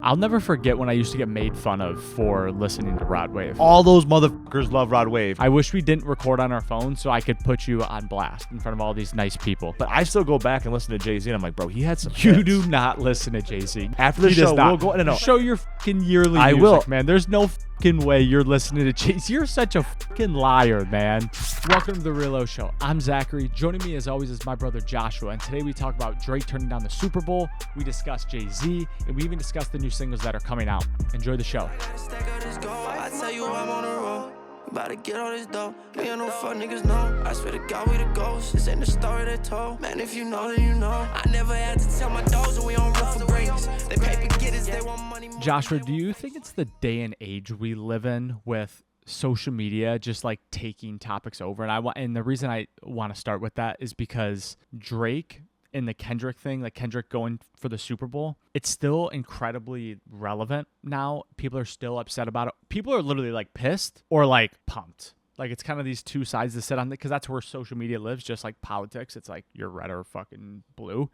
I'll never forget when I used to get made fun of for listening to Rod Wave. All those motherfuckers love Rod Wave. I wish we didn't record on our phone so I could put you on blast in front of all these nice people. But I still go back and listen to Jay-Z, and I'm like, bro, he had some You hits. do not listen to Jay-Z. After the show, we'll go... No. Show your fucking yearly I music, will. man. There's no fucking way you're listening to Jay-Z. You're such a fucking liar, man. Welcome to the Real Show. I'm Zachary. Joining me as always is my brother Joshua, and today we talk about Drake turning down the Super Bowl. We discuss Jay-Z, and we even discuss the new singles that are coming out. Enjoy the show. I tell you I'm on the road. About to get all this dough. Me and no fuck niggas know. I swear to God we the ghosts. This ain't the story they told. Man, if you know, then you know. I never had to tell my dogs that we on road for greatness. They paper getters, they want money. Joshua, do you think it's the day and age we live in with social media just like taking topics over? And the reason I want to start with that is because Drake and the Kendrick thing, like Kendrick going for the Super Bowl, it's still incredibly relevant now. People are still upset about it. People are literally like pissed or like pumped. Like it's kind of these two sides to sit on, because that's where social media lives, just like politics. It's like you're red or fucking blue.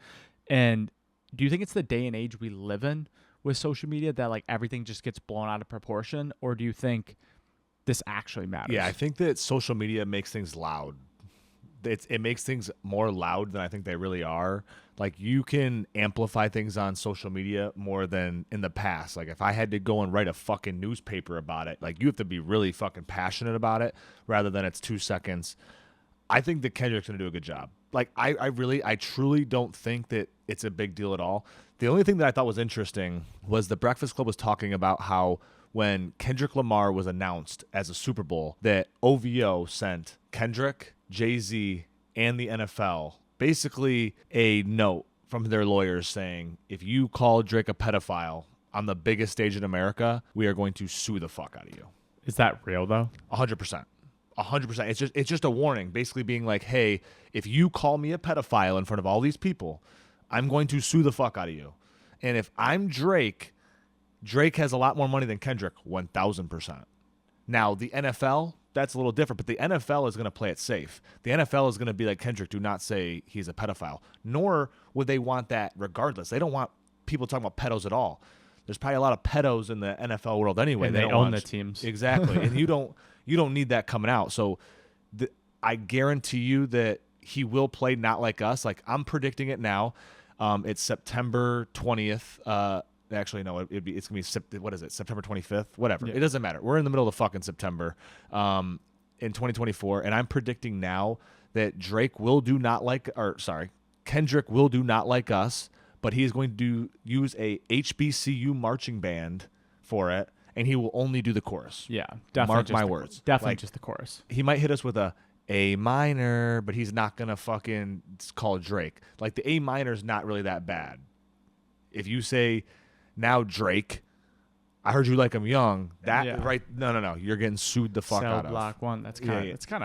And do you think it's the day and age we live in with social media that like everything just gets blown out of proportion? Or do you think this actually matters? Yeah, I think that social media makes things loud. It makes things more loud than I think they really are. Like you can amplify things on social media more than in the past. Like if I had to go and write a fucking newspaper about it, like you have to be really fucking passionate about it rather than it's 2 seconds. I think that Kendrick's gonna do a good job. Like I truly don't think that it's a big deal at all. The only thing that I thought was interesting was the Breakfast Club was talking about how when Kendrick Lamar was announced as a Super Bowl, that OVO sent Kendrick, Jay-Z, and the NFL basically a note from their lawyers saying, if you call Drake a pedophile on the biggest stage in America, we are going to sue the fuck out of you. Is that real though? 100%. 100%. It's just a warning, basically being like, hey, if you call me a pedophile in front of all these people, I'm going to sue the fuck out of you. And if I'm Drake has a lot more money than Kendrick, 1,000%. Now, the NFL, that's a little different, but the NFL is going to play it safe. The NFL is going to be like, Kendrick, do not say he's a pedophile. Nor would they want that regardless. They don't want people talking about pedos at all. There's probably a lot of pedos in the NFL world anyway. And they own the teams. Exactly. And you don't need that coming out. So I guarantee you that he will play Not Like Us. Like I'm predicting it now. It's September 20th. Actually, no, it's going to be, what is it, September 25th? Whatever. Yeah. It doesn't matter. We're in the middle of fucking September in 2024, and I'm predicting now that Kendrick will do Not Like Us, but he is going to use a HBCU marching band for it, and he will only do the chorus. Yeah, definitely. Mark my words. Definitely like, just the chorus. He might hit us with A minor, but he's not going to fucking call Drake. Like, the A minor is not really that bad. If you say... Now Drake, I heard you like him young. Right? No. You're getting sued the fuck out of. Block one. That's kind of. It's kind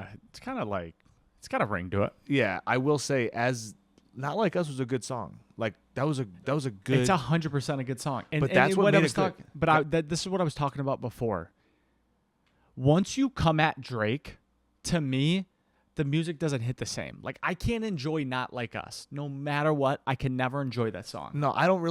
of like it's got a ring to it. Yeah, I will say, as Not Like Us was a good song. Like that was a good. It's 100% a good song. And, but that's what made it good. But this is what I was talking about before. Once you come at Drake, to me, the music doesn't hit the same. Like I can't enjoy Not Like Us. No matter what, I can never enjoy that song. No, I don't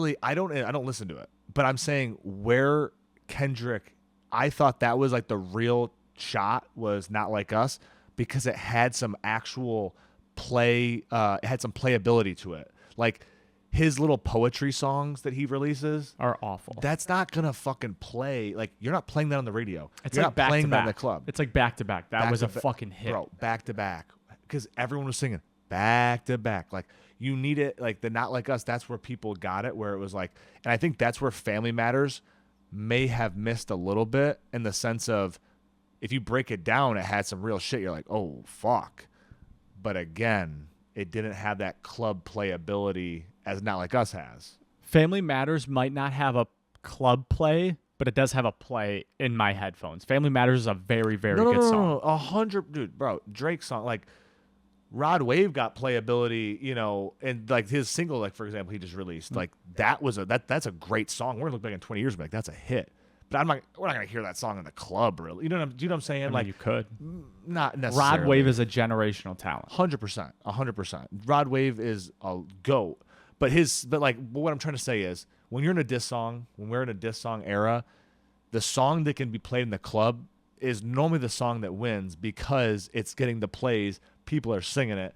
listen to it. But I'm saying where Kendrick, I thought that was like the real shot was Not Like Us because it had some actual play, it had some playability to it. Like his little poetry songs that he releases are awful. That's not gonna fucking play. Like you're not playing that on the radio. You're like not playing that in the club. It's like back to back. That was a fucking hit, bro. Back to back, because everyone was singing back to back. Like you need it. Like the Not Like Us. That's where people got it. Where it was like, and I think that's where Family Matters may have missed a little bit in the sense of, if you break it down, it had some real shit. You're like, oh fuck. But again, it didn't have that club playability as Not Like Us has. Family Matters might not have a club play, but it does have a play in my headphones. Family Matters is a very, very good song. No, 100, dude, bro. Drake's song, like Rod Wave got playability, you know, and like his single, like for example, he just released, like that was that's a great song. We're gonna look back in 20 years and be like, that's a hit. But we're not gonna hear that song in the club, really. You know what I'm saying? I mean, like you could. Not necessarily. Rod Wave is a generational talent. 100%. Rod Wave is a GOAT. But what I'm trying to say is, when you're in a diss song, when we're in a diss song era, the song that can be played in the club is normally the song that wins because it's getting the plays. People are singing it.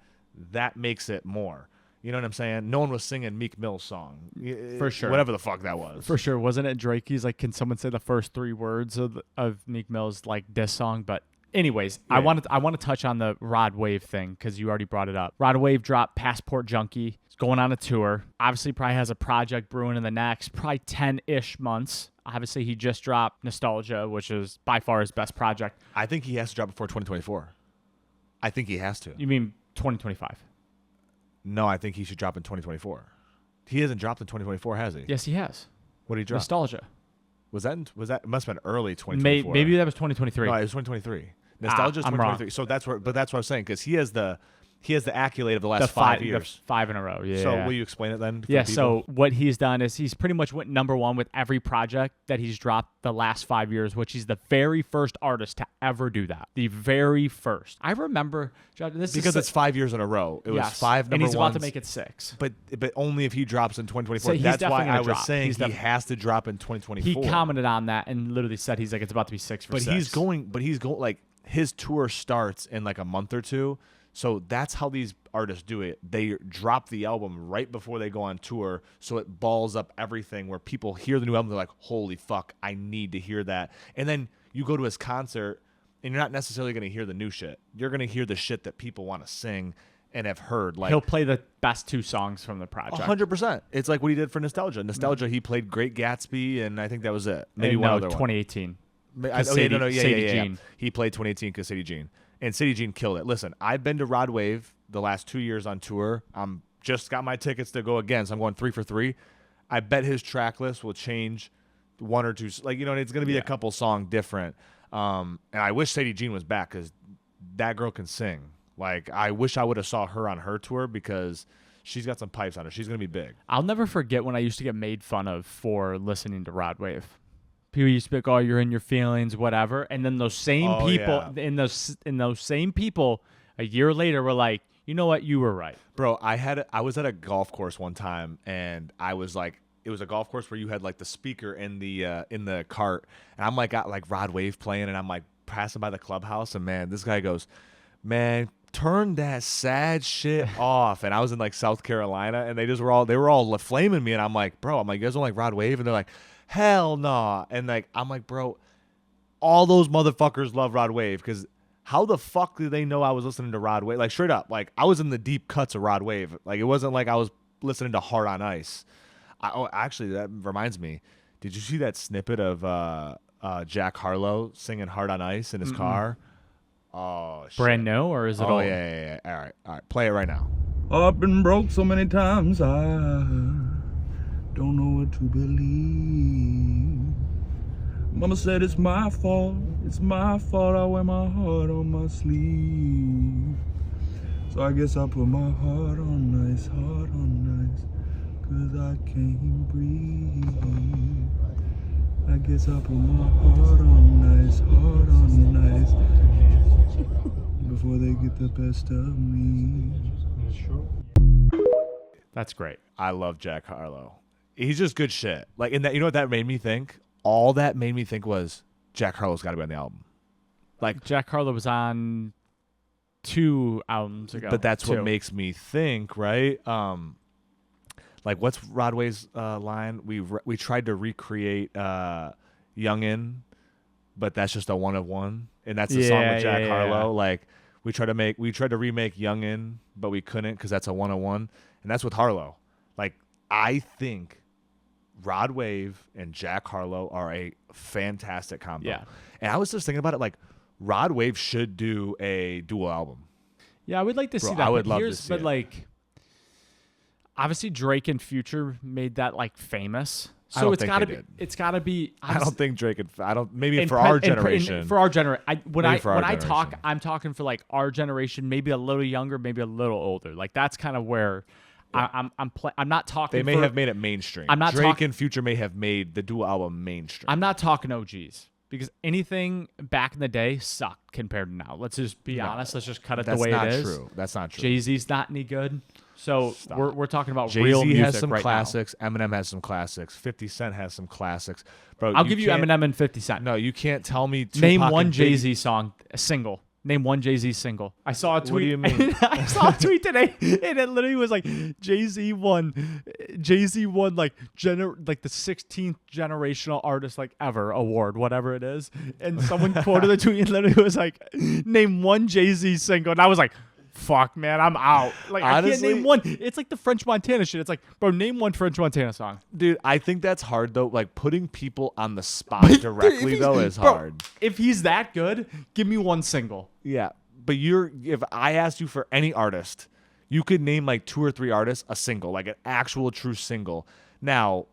That makes it more. You know what I'm saying? No one was singing Meek Mill's song. For sure. Whatever the fuck that was. For sure. Wasn't it Drake? He's like, can someone say the first 3 words of Meek Mill's like diss song? But anyways, yeah. I want to touch on the Rod Wave thing because you already brought it up. Rod Wave dropped Passport Junkie. He's going on a tour. Obviously, probably has a project brewing in the next probably 10-ish months. Obviously, he just dropped Nostalgia, which is by far his best project. I think he has to drop before 2024. I think he has to. You mean 2025? No, I think he should drop in 2024. He hasn't dropped in 2024, has he? Yes, he has. What did he drop? Nostalgia. Was that? It must have been early 2024. Maybe that was 2023. No, it was 2023. Nostalgia is 2023. So that's what I was saying because he has the accolade of the last 5 years. 5 in a row. Yeah. So will you explain it then? Yeah. So what he's done is he's pretty much went #1 with every project that he's dropped the last 5 years, which he's the very first artist to ever do that. The very first. I remember because it's 5 years in a row. It was 5 number and he's ones, about to make it 6. But only if he drops in 2024. So that's why I was saying he has to drop in 2024. He commented on that and literally said he's like it's about to be 6 for 6. But he's going like his tour starts in like a month or two. So that's how these artists do it. They drop the album right before they go on tour, so it balls up everything where people hear the new album, they're like, holy fuck, I need to hear that. And then you go to his concert, and you're not necessarily going to hear the new shit. You're going to hear the shit that people want to sing and have heard. Like he'll play the best 2 songs from the project. 100%. It's like what he did for Nostalgia. Nostalgia, he played Great Gatsby, and I think that was it. Maybe one other 2018. one. Sadie Jean. He played 2018 because Sadie Jean. And Sadie Jean killed it. Listen, I've been to Rod Wave the last 2 years on tour. I'm just got my tickets to go again, so I'm going 3 for 3. I bet his track list will change 1 or 2. Like, you know, it's going to be a couple song different. And I wish Sadie Jean was back because that girl can sing. Like, I wish I would have saw her on her tour because she's got some pipes on her. She's going to be big. I'll never forget when I used to get made fun of for listening to Rod Wave. People used to be like, "Oh, you're in your feelings, whatever," and then those same people, in those same people, a year later, were like, "You know what? You were right, bro." I was at a golf course one time, and I was like, it was a golf course where you had like the speaker in the cart, and I'm like got like Rod Wave playing, and I'm like passing by the clubhouse, and man, this guy goes, "Man, turn that sad shit off." And I was in like South Carolina, and they were all flaming me, and I'm like, "Bro, you guys don't like Rod Wave?" And they're like, hell nah. And like I'm like, bro, all those motherfuckers love Rod Wave because how the fuck do they know I was listening to Rod Wave? Like straight up, like I was in the deep cuts of Rod Wave. Like it wasn't like I was listening to Hard on Ice. Actually, that reminds me. Did you see that snippet of Jack Harlow singing Hard on Ice in his car? Oh, shit. Brand new, or is it old? Yeah. All right. Play it right now. I've been broke so many times, I don't know what to believe. Mama said it's my fault. It's my fault. I wear my heart on my sleeve. So I guess I put my heart on nice, 'cause I can't breathe. I guess I put my heart on nice, before they get the best of me. That's great. I love Jack Harlow. He's just good shit. Like in that, you know what that made me think? All that made me think was Jack Harlow's got to be on the album. Like Jack Harlow was on 2 albums ago. But that's what makes me think, right? Like what's Rod Wave's line? We tried to recreate Youngin', but that's just a one of one, and that's the song with Jack Harlow. Like we tried to remake Youngin', but we couldn't because that's a 101, and that's with Harlow. Like I think Rod Wave and Jack Harlow are a fantastic combo. Yeah. And I was just thinking about it, like Rod Wave should do a dual album. Yeah, I would like to see that. I would love to see it. But like, obviously Drake and Future made that like famous. So it's gotta be. It's gotta be. I don't think Drake and maybe for our generation. For our generation, when I generation. talk, I'm talking for like our generation, maybe a little younger, maybe a little older. Like that's kind of where. I'm not talking. They may have made it mainstream. I'm not Drake and Future may have made the dual album mainstream. I'm not talking OGs because anything back in the day sucked compared to now. Let's just be honest. Let's just cut it the way it is. That's not true. Jay-Z's not any good. So Stop. we're talking about Jay-Z real music has some right classics. Eminem has some classics. 50 Cent has some classics. Bro, now. I'll give you can't- Eminem and 50 Cent. No, you can't tell me Tupac Name one and Biggie- Jay-Z song, a single. Name one Jay-Z single. I saw a tweet. What do you mean? I saw a tweet today, and it literally was like Jay-Z won like the 16th generational artist like ever award, whatever it is. And someone quoted the tweet and literally was like, name one Jay-Z single, and I was like, fuck, man, I'm out. Like, I can't Honestly- name one. It's like the French Montana shit. It's like, bro, name one French Montana song. Dude, I think that's hard though. Like putting people on the spot directly though is Bro, hard. if he's that good, give me one single. Yeah, but if I asked you for any artist, you could name like 2 or 3 artists a single, like an actual true single. Now,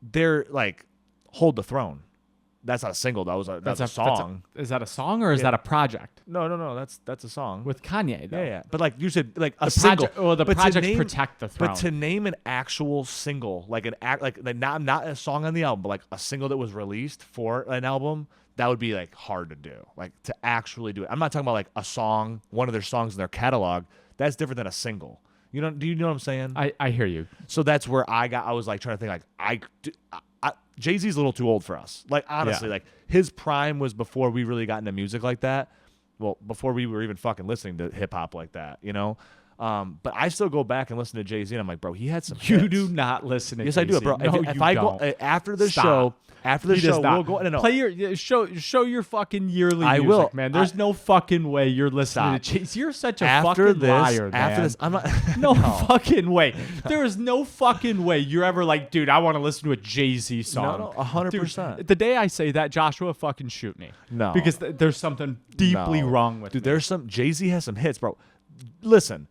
they're like Hold the Throne. That's not a single. That's a song. Is that a song or is that a project? No. That's a song. With Kanye, though. Yeah. But like you said, like a The single. project, or the But to projects name- protect the throne. But to name an actual single, like not a song on the album, but like a single that was released for an album, that would be like hard to do. Like to actually do it. I'm not talking about like a song, one of their songs in their catalog. That's different than a single. Do you know what I'm saying? I hear you. So that's where I was like trying to think like Jay-Z's a little too old for us. Like honestly, like his prime was before we really got into music like that. Well, before we were even fucking listening to hip hop like that, you know? But I still go back and listen to Jay-Z and I'm like, bro, he had some You hits. do not listen to Yes, I do it, bro. No, if you I don't. go after the Stop. show, He does not. we'll go. No. Play your show your fucking yearly I music, will. man. There's no fucking way you're listening Stop. to Chase. You're such a after fucking this, liar, after man. this, I'm not. No fucking way. There is no fucking way you're ever like, dude, I want to listen to a Jay-Z song. No, 100%. Dude, the day I say that, Joshua, fucking shoot me. No. Because there's something deeply No. wrong with Dude, me. there's some Jay-Z has some hits, bro. Listen,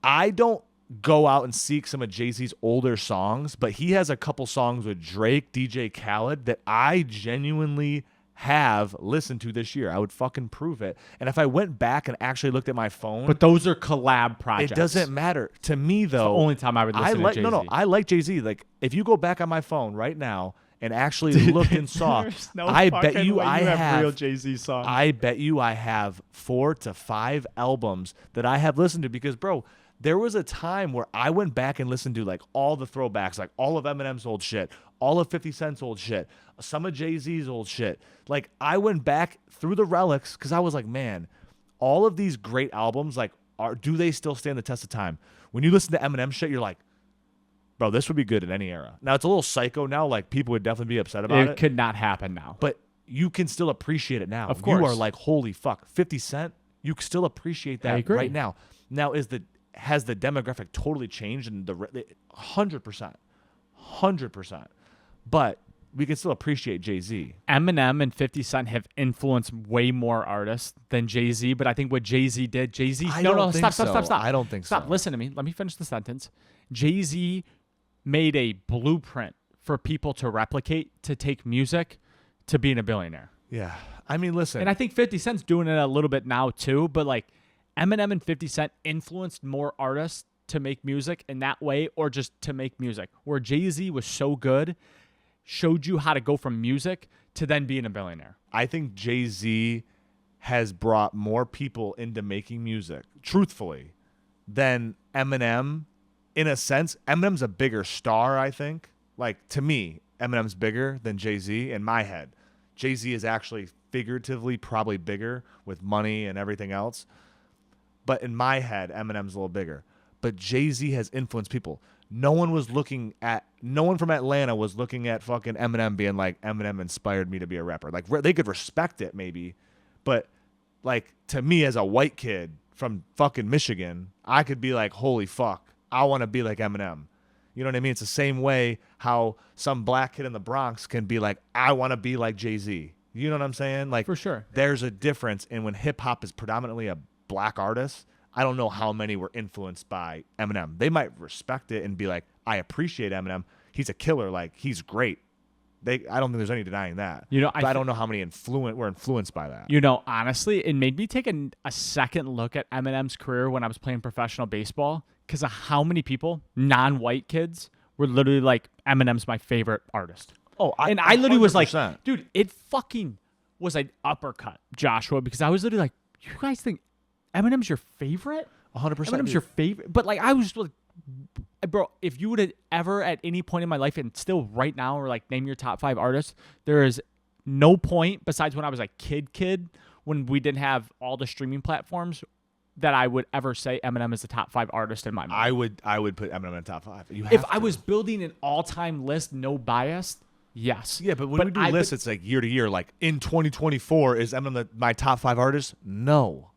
I don't go out and seek some of Jay-Z's older songs, but he has a couple songs with Drake, DJ Khaled that I genuinely have listened to this year. I would fucking prove it. And if I went back and actually looked at my phone, But those are collab projects. it doesn't matter to me though. the only time I would listen to Jay-Z. I like Jay-Z. Like if you go back on my phone right now and actually look and saw, There's no I bet fucking you way I you have real Jay-Z songs. I bet you I have 4 to 5 albums that I have listened to because, bro, there was a time where I went back and listened to like all the throwbacks, like all of Eminem's old shit, all of 50 Cent's old shit, some of Jay-Z's old shit. Like I went back through the relics because I was like, man, all of these great albums, like, do they still stand the test of time? When you listen to Eminem shit, you're like, bro, this would be good in any era. Now it's a little psycho now, like people would definitely be upset about it. could not happen now. But you can still appreciate it now. Of You are course. like, holy fuck, 50 Cent, you can still appreciate I that agree. right now. Now, has the demographic totally changed? And 100%. 100%. But we can still appreciate Jay-Z. Eminem and 50 Cent have influenced way more artists than Jay-Z, but I think what Jay-Z did, Jay-Z... I No, don't no, think stop. so. I don't think Stop, so. listen to me. Let me finish the sentence. Jay-Z made a blueprint for people to replicate, to take music, to being a billionaire. Yeah. I mean, listen. And I think 50 Cent's doing it a little bit now too, but like Eminem and 50 Cent influenced more artists to make music in that way or just to make music. Where Jay-Z was so good, showed you how to go from music to then being a billionaire. I think Jay-Z has brought more people into making music, truthfully, than Eminem. In a sense, Eminem's a bigger star, I think. Like, to me, Eminem's bigger than Jay-Z in my head. Jay-Z is actually figuratively probably bigger with money and everything else. But in my head, Eminem's a little bigger. But Jay-Z has influenced people. No one from Atlanta was looking at fucking Eminem being like, Eminem inspired me to be a rapper. Like, they could respect it maybe. But, like, to me as a white kid from fucking Michigan, I could be like, holy fuck, I want to be like Eminem. You know what I mean? It's the same way how some black kid in the Bronx can be like, I want to be like Jay-Z. You know what I'm saying? Like, For sure. There's a difference. And when hip-hop is predominantly a black artist, I don't know how many were influenced by Eminem. They might respect it and be like, I appreciate Eminem. He's a killer. Like, he's great. I don't think there's any denying that. You know, but I don't know how many were influenced by that. You know, honestly, it made me take a second look at Eminem's career when I was playing professional baseball because of how many people, non-white kids, were literally like, Eminem's my favorite artist. Oh, And I literally was like, 100%. dude, it fucking was an uppercut, Joshua, because I was literally like, you guys think Eminem's your favorite? 100%. Eminem's dude. your favorite? But like, I was like, Bro, if you would have ever at any point in my life and still right now or like name your top 5 artists, there is no point besides when I was like kid when we didn't have all the streaming platforms that I would ever say Eminem is the top 5 artist in my mind. I would put Eminem in the top 5. If I was building an all-time list, no bias, yes. Yeah, but when we do lists, it's like year to year. Like in 2024, is Eminem my top 5 artist? No.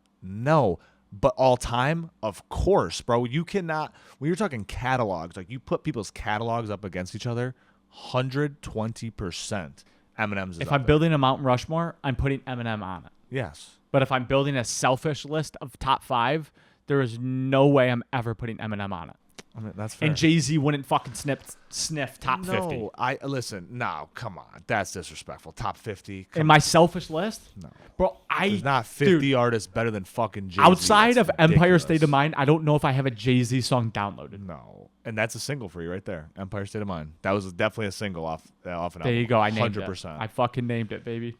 But all time, of course, bro. You cannot. When you're talking catalogs, like you put people's catalogs up against each other, 120%. Eminem's. If I'm building a Mount Rushmore, I'm putting Eminem on it. Yes. But if I'm building a selfish list of top 5, there is no way I'm ever putting Eminem on it. I mean, that's fair. And Jay-Z wouldn't fucking sniff top 50. No, come on. That's disrespectful. Top 50. In my selfish list? No. Bro, There's not 50 artists better than fucking Jay-Z. Outside That's of Empire ridiculous. State of Mind, I don't know if I have a Jay-Z song downloaded. No. And that's a single for you right there. Empire State of Mind. That was definitely a single off an album. There you go. I named 100%. it. I fucking named it, baby.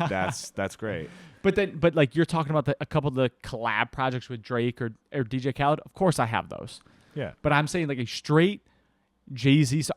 That's great. But like you're talking about a couple of the collab projects with Drake or DJ Khaled. Of course I have those. Yeah. But I'm saying like a straight Jay-Z. So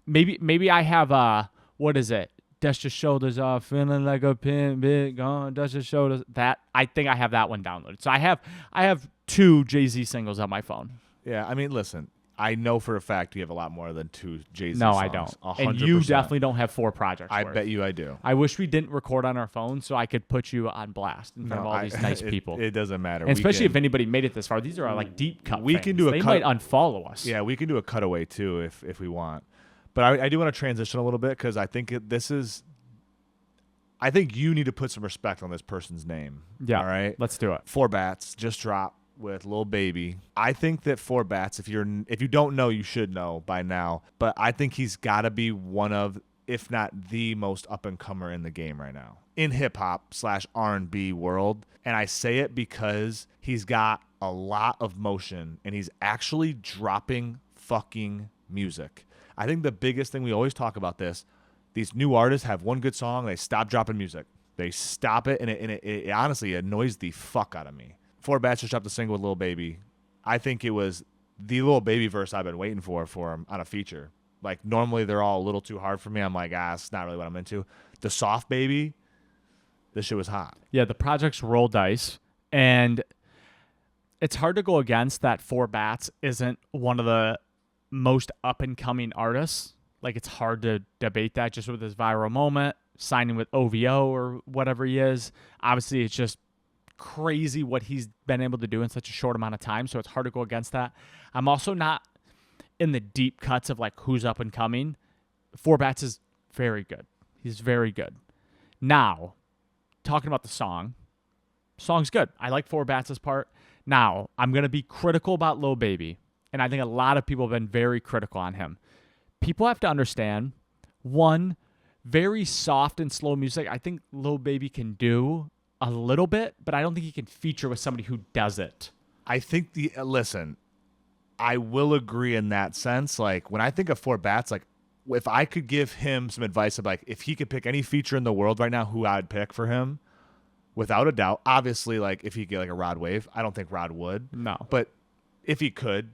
maybe I have what is it? Dust your shoulders off, feeling like a pin, big gone. Dust your shoulders. That I think I have that one downloaded. So I have 2 Jay-Z singles on my phone. Yeah. I mean, listen. I know for a fact you have a lot more than 2 Jay-Z No, songs. I don't. 100%. And you definitely don't have 4 projects. I worth. bet you I do. I wish we didn't record on our phone so I could put you on blast in front of all these nice people. It doesn't matter. And especially if anybody made it this far. These are like deep cut. We can do a They cut- might unfollow us. Yeah, we can do a cutaway too if we want. But I do want to transition a little bit because I think I think you need to put some respect on this person's name. Yeah. All right. Let's do it. 4 Bats just dropped with Lil Baby. I think that 4 Bats, if you don't know, you should know by now. But I think he's got to be one of, if not the most up and comer in the game right now in hip hop / R&B world. And I say it because he's got a lot of motion and he's actually dropping fucking music. I think the biggest thing, we always talk about this, these new artists have one good song, they stop dropping music. They stop it, and it honestly annoys the fuck out of me. 4 Bats just dropped a single with Lil Baby. I think it was the Lil Baby verse I've been waiting for him on a feature. Like, normally they're all a little too hard for me. I'm like, it's not really what I'm into. The Soft Baby, this shit was hot. Yeah, the projects roll dice, and it's hard to go against that 4 Bats isn't one of the most up-and-coming artists. Like, it's hard to debate that just with his viral moment, signing with OVO or whatever he is. Obviously, it's just crazy what he's been able to do in such a short amount of time, so it's hard to go against that. I'm also not in the deep cuts of, like, who's up and coming. 4 Bats is very good. He's very good. Now, talking about the song's good. I like 4 Bats' part. Now, I'm going to be critical about Lil Baby, and I think a lot of people have been very critical on him. People have to understand, one, very soft and slow music, I think Lil Baby can do a little bit, but I don't think he can feature with somebody who does it. I think listen, I will agree in that sense. Like, when I think of 4 Bats, like, if I could give him some advice of, like, if he could pick any feature in the world right now, who I'd pick for him, without a doubt, obviously, like, if he could get, like, a Rod Wave, I don't think Rod would. No. But if you could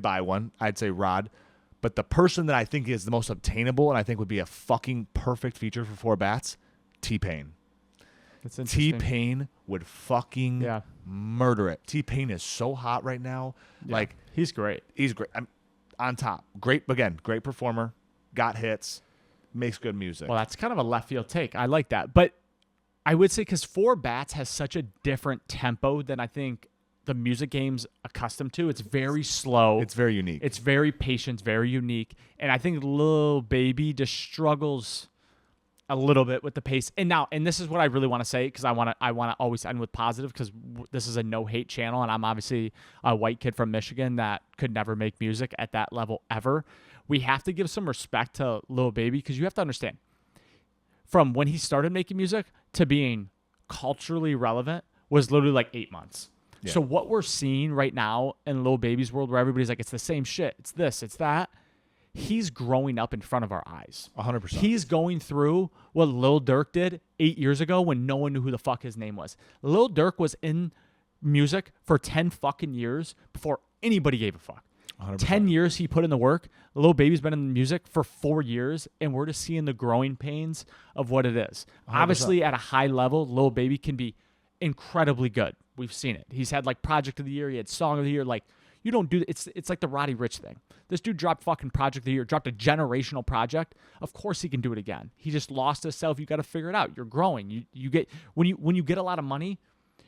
buy one, I'd say Rod. But the person that I think is the most obtainable and I think would be a fucking perfect feature for 4 Bats, T-Pain. That's interesting. T-Pain would fucking murder it. T-Pain is so hot right now. Yeah. Like, he's great. He's great. I'm on top. Great, again, great performer. Got hits. Makes good music. Well, that's kind of a left field take. I like that. But I would say because 4 Bats has such a different tempo than I think the music game's accustomed to. It's very slow. It's very unique. It's very patient, very unique. And I think Lil Baby just struggles a little bit with the pace. And this is what I really want to say, because I want to always end with positive, because this is a no-hate channel, and I'm obviously a white kid from Michigan that could never make music at that level ever. We have to give some respect to Lil Baby, because you have to understand, from when he started making music to being culturally relevant was literally like 8 months. Yeah. So what we're seeing right now in Lil Baby's world, where everybody's like, it's the same shit, it's this, it's that, he's growing up in front of our eyes. 100%. He's going through what Lil Durk did 8 years ago when no one knew who the fuck his name was. Lil Durk was in music for 10 fucking years before anybody gave a fuck. 100%. 10 years he put in the work. Lil Baby's been in the music for 4 years, and we're just seeing the growing pains of what it is. 100%. Obviously, at a high level, Lil Baby can be incredibly good. We've seen it. He's had like Project of the Year. He had Song of the Year. Like, you don't do it's like the Roddy Ricch thing. This dude dropped fucking Project of the Year, dropped a generational project. Of course he can do it again. He just lost himself. You got to figure it out. You're growing. You get when you get a lot of money,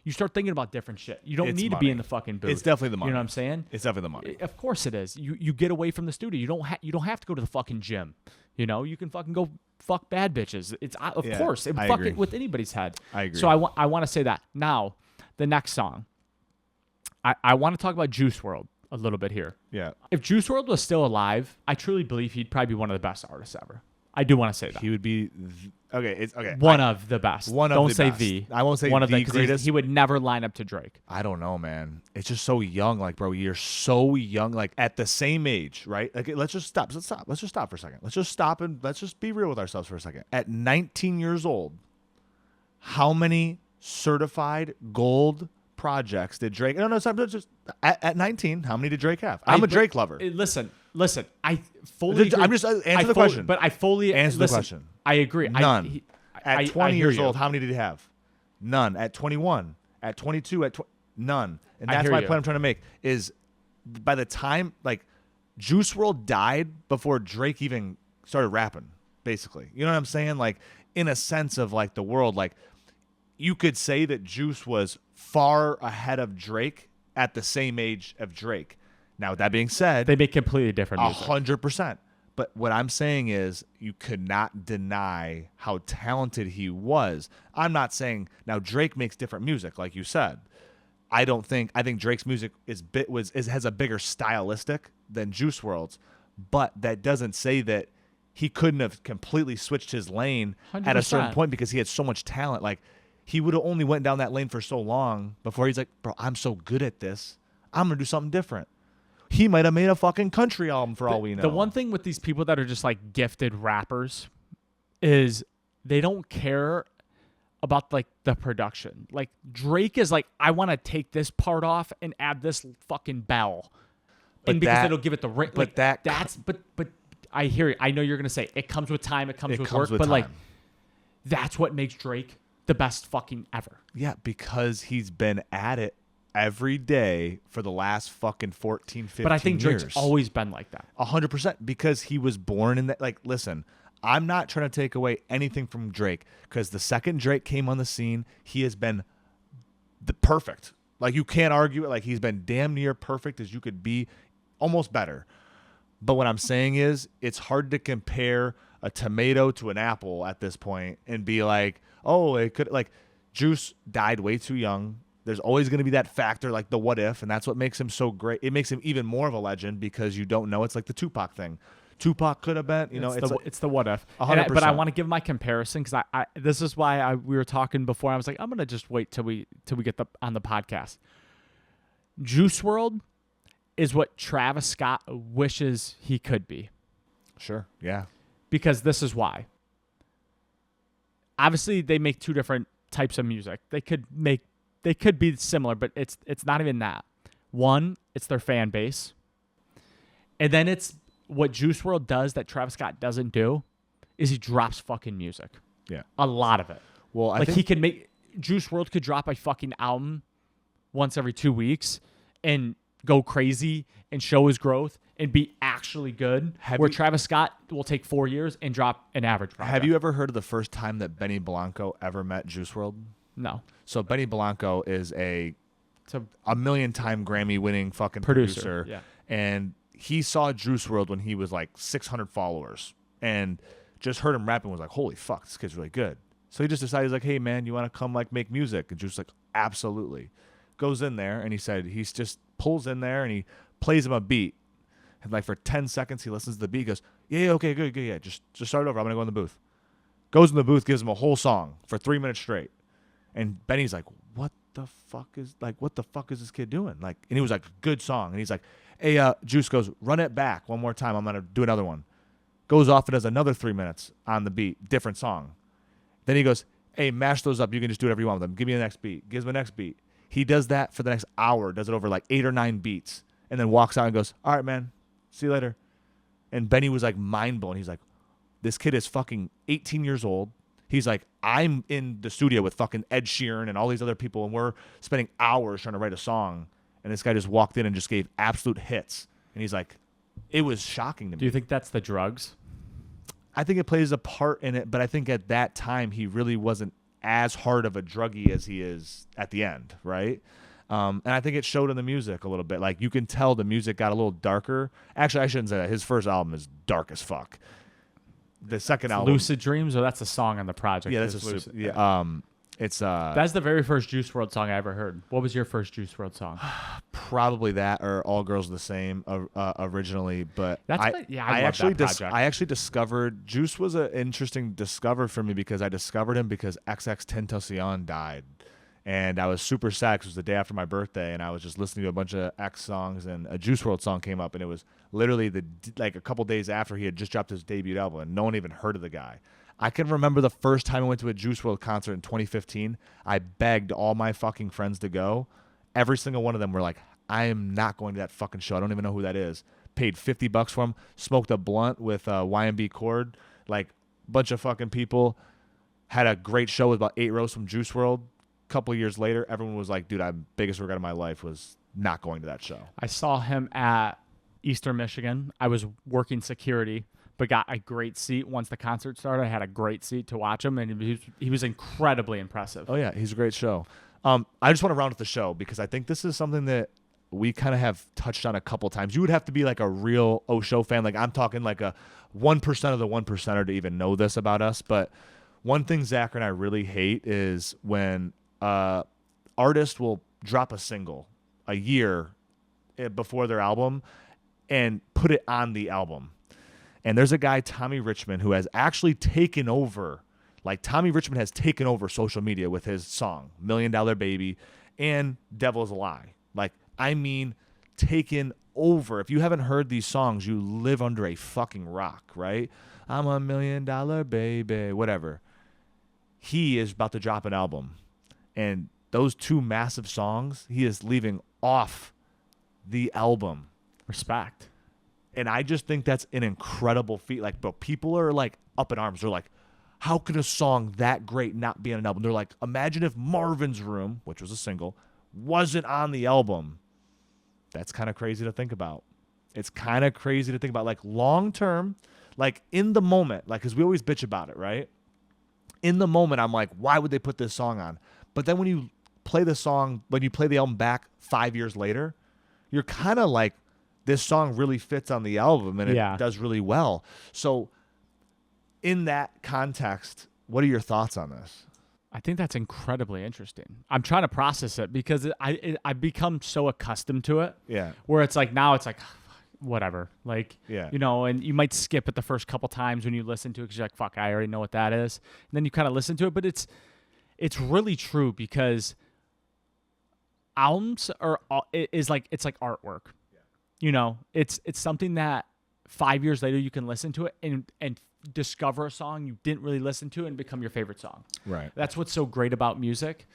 you start thinking about different shit. You don't need to be in the fucking booth. It's definitely the money. You know what I'm saying? It's definitely the money. Of course it is. You get away from the studio. You don't have to go to the fucking gym. You know, you can fucking go fuck bad bitches. It's of course it I fuck agree. it with anybody's head. I agree. So I want to say that. Now, the next song. I want to talk about Juice WRLD a little bit here. Yeah. If Juice WRLD was still alive, I truly believe he'd probably be one of the best artists ever. I do want to say that. He would be okay. It's okay. One of the best. One of Don't the say best. the. I won't say one of the the greatest. He would never line up to Drake. I don't know, man. It's just so young. Like, bro, you're so young. Like, at the same age, right? Like, let's just stop. Let's just stop for a second. Let's just stop and let's just be real with ourselves for a second. At 19 years old, how many certified gold projects did Drake? No, just at 19. How many did Drake have? I'm a Drake lover. Listen. I fully. I'm just answer the question. But I fully Answer listen, the question. I agree. None. At 20 I hear years you. old, how many did he have? None. At 21, at 22, none. And I that's hear my you. point I'm trying to make is by the time like Juice WRLD died before Drake even started rapping, basically. You know what I'm saying? Like in a sense of like the world, like you could say that Juice was far ahead of Drake at the same age of Drake. Now, with that being said, They make completely different music. 100%. But what I'm saying is you could not deny how talented he was. I'm not saying now Drake makes different music, like you said. I think Drake's music has a bigger stylistic than Juice WRLD's, but that doesn't say that he couldn't have completely switched his lane at a certain 100%. point because he had so much talent. Like he would have only went down that lane for so long before he's like, bro, I'm so good at this. I'm gonna do something different. He might have made a fucking country album for all we know. The one thing with these people that are just like gifted rappers is they don't care about like the production. Like Drake is like, I want to take this part off and add this fucking bell, and because it'll give it the ring. But like, but I hear you. I know you're gonna say it comes with time. It comes with work. But like that's what makes Drake the best fucking ever. Yeah, because he's been at it every day for the last fucking 14, 15 years. But I think Drake's always been like that. 100%, because he was born in that. Like, listen, I'm not trying to take away anything from Drake, because the second Drake came on the scene, he has been the perfect. Like, you can't argue it. Like, he's been damn near perfect as you could be, almost better. But what I'm saying is, it's hard to compare a tomato to an apple at this point and be like, oh, it could, like, Juice died way too young. There's always going to be that factor, like the what if, and that's what makes him so great. It makes him even more of a legend because you don't know. It's like the Tupac thing. Tupac could have been, it's the what if. 100%. But I want to give my comparison because I this is why we were talking before. I was like, I'm gonna just wait till we get on the podcast. Juice WRLD is what Travis Scott wishes he could be. Sure, yeah. Because this is why. Obviously, they make two different types of music. They could be similar, but it's not even that. One, it's their fan base. And then it's what Juice WRLD does that Travis Scott doesn't do is he drops fucking music. Yeah. A lot of it. Well, I like think he could make Juice WRLD could drop a fucking album once every 2 weeks and go crazy and show his growth and be actually good. Travis Scott will take 4 years and drop an average project. Have you ever heard of the first time that Benny Blanco ever met Juice WRLD? No. So Benny Blanco is a So million-time Grammy-winning fucking producer. Yeah. And he saw Juice WRLD when he was like 600 followers and just heard him rapping and was like, holy fuck, this kid's really good. So he just decided, he's like, hey, man, you want to come like make music? And Juice was like, absolutely. Goes in there, and he said he's just pulls in there, and he plays him a beat. And like for 10 seconds, he listens to the beat, goes, yeah, okay, good, yeah, just start it over. I'm going to go in the booth. Goes in the booth, gives him a whole song for 3 minutes straight. And Benny's like, what the fuck is this kid doing? Like, and he was like, good song. And he's like, hey, Juice goes, run it back one more time. I'm going to do another one. Goes off and does another 3 minutes on the beat, different song. Then he goes, hey, mash those up. You can just do whatever you want with them. Give me the next beat. Gives him the next beat. He does that for the next hour, does it over like 8 or 9 beats. and then walks out and goes, all right, man, see you later. And Benny was like mind blown. He's like, this kid is fucking 18 years old. He's like, I'm in the studio with fucking Ed Sheeran and all these other people, and we're spending hours trying to write a song. And this guy just walked in and just gave absolute hits. And he's like, it was shocking to me. Do you think that's the drugs? I think it plays a part in it, but I think at that time he really wasn't as hard of a druggie as he is at the end, right? And I think it showed in the music a little bit. Like, you can tell the music got a little darker. Actually, I shouldn't say that. His first album is dark as fuck. The second album, Lucid Dreams, or that's a song on the project? yeah, that's Lucid. it's That's the very first Juice WRLD song I ever heard. What was your first Juice WRLD song? probably that or All Girls the Same originally. But That's I what, yeah, I I love actually that project. I actually discovered Juice was an interesting discover for me because I discovered him because XXXTentacion died. And I was super sad because it was the day after my birthday, and I was just listening to a bunch of X songs, and a Juice WRLD song came up, and it was literally like a couple days after he had just dropped his debut album, and no one even heard of the guy. I can remember the first time I went to a Juice WRLD concert in 2015. I begged all my fucking friends to go. Every single one of them were like, I am not going to that fucking show. I don't even know who that is. Paid $50 for him. Smoked a blunt with YMB Cord. Like, bunch of fucking people. Had a great show with about 8 rows from Juice WRLD. Couple of years later, everyone was like, dude, biggest regret of my life was not going to that show. I saw him at Eastern Michigan. I was working security, but got a great seat once the concert started. I had a great seat to watch him, and he was incredibly impressive. Oh, yeah, he's a great show. I just want to round up the show because I think this is something that we kind of have touched on a couple times. You would have to be like a real Oshow fan. Like, I'm talking like a 1% of the 1%er to even know this about us. But one thing Zachary and I really hate is when artists will drop a single a year before their album and put it on the album. And there's a guy, Tommy Richman, who has actually taken over. Like, Tommy Richman has taken over social media with his song, $1 Million Baby and Devil's a Lie. Like, I mean, taken over. If you haven't heard these songs, you live under a fucking rock, right? I'm $1 million baby, whatever. He is about to drop an album. And those two massive songs, he is leaving off the album. Respect. And I just think that's an incredible feat. Like, bro, people are like up in arms. They're like, how can a song that great not be on an album? They're like, imagine if Marvin's Room, which was a single, wasn't on the album. That's kind of crazy to think about. It's kind of crazy to think about. Like, long term, like in the moment, like, because we always bitch about it, right? In the moment, I'm like, why would they put this song on? But then when you play the song, when you play the album back 5 years later, you're kind of like, this song really fits on the album and it does really well. So in that context, what are your thoughts on this? I think that's incredibly interesting. I'm trying to process it because I become so accustomed to it. Yeah. Where it's like, now it's like, whatever. Like, yeah. You know, and you might skip it the first couple times when you listen to it because you're like, fuck, I already know what that is. And then you kind of listen to it, but it's really true because albums it's like artwork. Yeah. You know, it's something that 5 years later you can listen to it and discover a song you didn't really listen to and become your favorite song. Right. That's what's so great about music.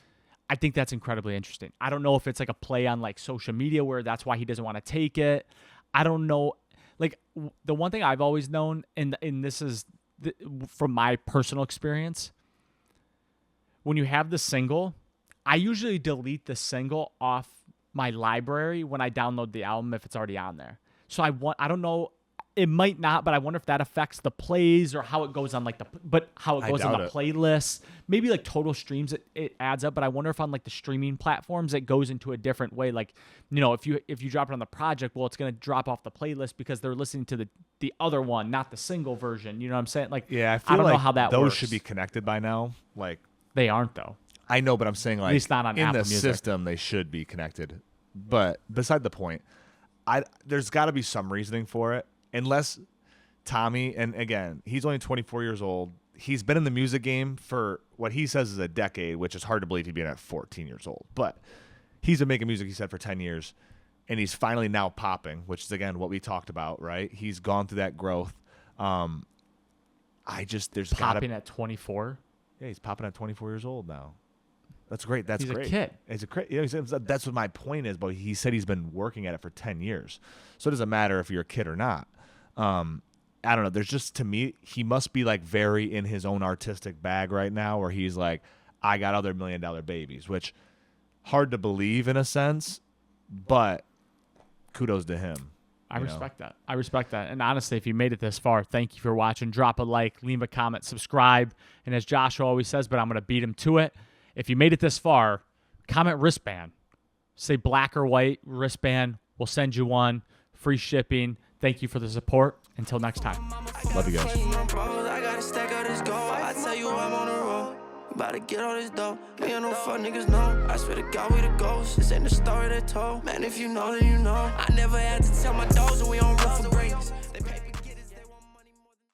I think that's incredibly interesting. I don't know if it's like a play on like social media where that's why he doesn't want to take it. I don't know. Like, the one thing I've always known, and this is from my personal experience, when you have the single, I usually delete the single off my library when I download the album if it's already on there. So I don't know, it might not, but I wonder if that affects the plays or how it goes on how it goes on the playlist. Maybe like total streams it adds up, but I wonder if on like the streaming platforms it goes into a different way. Like, you know, if you drop it on the project, well, it's gonna drop off the playlist because they're listening to the other one, not the single version. You know what I'm saying? Like, yeah, I don't know how that those works. Should be connected by now. Like, they aren't though. I know, but I'm saying, like, at least not on in Apple the Music. system they should be connected. But beside the point, there's got to be some reasoning for it. Unless Tommy, and again, he's only 24 years old. He's been in the music game for what he says is a decade, which is hard to believe he'd be at 14 years old. But he's been making music, he said, for 10 years. And he's finally now popping, which is, again, what we talked about, right? He's gone through that growth. There's popping at 24? Yeah, he's popping at 24 years old now. That's great. That's He's great. a kid. He's a that's what my point is. But he said he's been working at it for 10 years, so it doesn't matter if you're a kid or not. I don't know. There's just, to me, he must be like very in his own artistic bag right now, where he's like, I got other $1 million babies, which hard to believe in a sense, but kudos to him. I respect that. I respect that. And honestly, if you made it this far, thank you for watching. Drop a like, leave a comment, subscribe. And as Joshua always says, but I'm going to beat him to it. If you made it this far, comment wristband. Say black or white wristband. We'll send you one. Free shipping. Thank you for the support. Until next time. Love you guys. I gotta stack out this gold. I tell you I'm on the road. About to get all this dough. Me and no fuck niggas know. I swear to God we the ghosts. This ain't the story they told. Man, if you know, then you know. I never had to tell my dogs that we on rough for greatness.